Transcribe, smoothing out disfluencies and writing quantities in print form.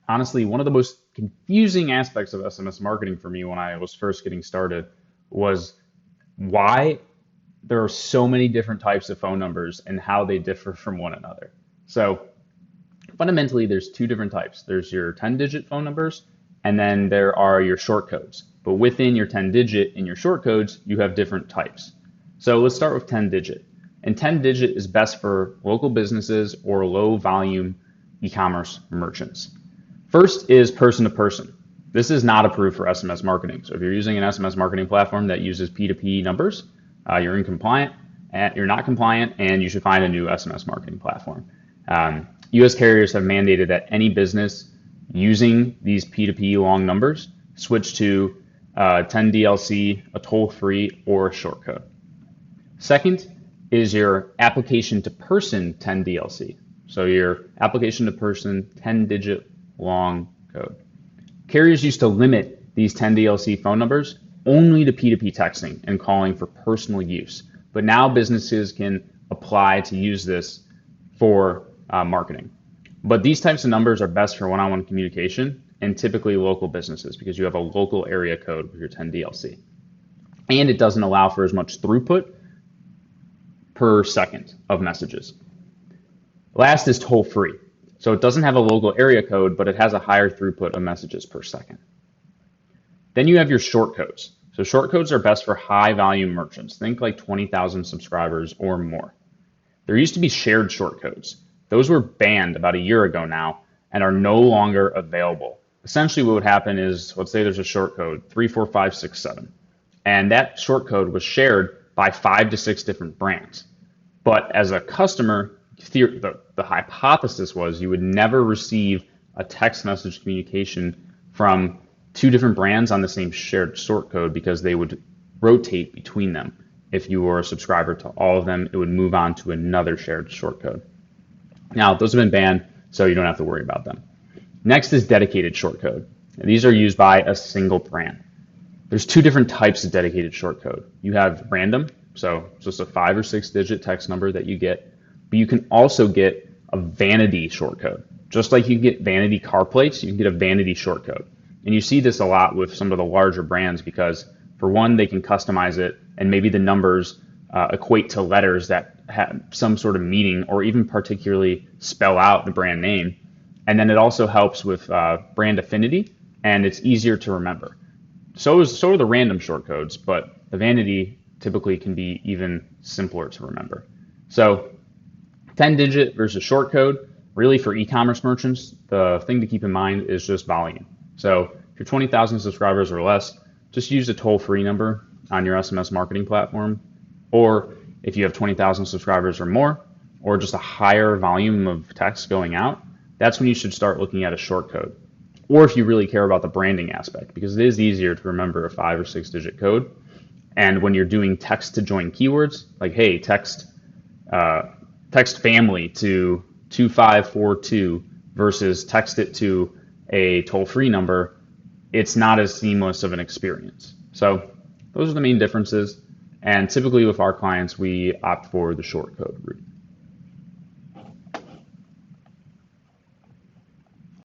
honestly, one of the most confusing aspects of SMS marketing for me when I was first getting started was why there are so many different types of phone numbers and how they differ from one another. So fundamentally, there's two different types. There's your 10-digit phone numbers, and then there are your short codes. But within your 10-digit and your short codes, you have different types. So let's start with 10-digit. And 10-digit is best for local businesses or low volume e-commerce merchants. First is person to person. This is not approved for SMS marketing. So if you're using an SMS marketing platform that uses P2P numbers, you're incompliant, and you're not compliant, and you should find a new SMS marketing platform. US carriers have mandated that any business using these P2P long numbers switch to 10DLC, a toll-free, or a short code. Second is your application to person 10DLC. So your application to person 10-digit long code. Carriers used to limit these 10DLC phone numbers only to P2P texting and calling for personal use. But now businesses can apply to use this for marketing. But these types of numbers are best for one-on-one communication and typically local businesses because you have a local area code with your 10DLC. And it doesn't allow for as much throughput per second of messages. Last is toll-free. So it doesn't have a local area code, but it has a higher throughput of messages per second. Then you have your short codes. So short codes are best for high volume merchants. Think like 20,000 subscribers or more. There used to be shared short codes. Those were banned about a year ago now and are no longer available. Essentially what would happen is, let's say there's a short code, 34567, and that short code was shared by 5 to 6 different brands. But as a customer, the hypothesis was you would never receive a text message communication from 2 different brands on the same shared short code because they would rotate between them. If you were a subscriber to all of them, it would move on to another shared short code. Now, those have been banned, so you don't have to worry about them. Next is dedicated short code. And these are used by a single brand. There's 2 different types of dedicated short code. You have random, so it's just a 5 or 6 digit text number that you get, but you can also get a vanity short code. Just like you can get vanity car plates, you can get a vanity short code. And you see this a lot with some of the larger brands because, for one, they can customize it, and maybe the numbers equate to letters that have some sort of meaning or even particularly spell out the brand name. And then it also helps with brand affinity, and it's easier to remember. So are the random short codes, but the vanity typically can be even simpler to remember. So 10-digit versus short code, really for e-commerce merchants, the thing to keep in mind is just volume. So if you're 20,000 subscribers or less, just use a toll-free number on your SMS marketing platform. Or if you have 20,000 subscribers or more, or just a higher volume of text going out, that's when you should start looking at a short code. Or if you really care about the branding aspect, because it is easier to remember a 5 or 6 digit code. And when you're doing text to join keywords, like, hey, text family to 2542 versus text it to a toll-free number, it's not as seamless of an experience. So those are the main differences. And typically with our clients, we opt for the short code route.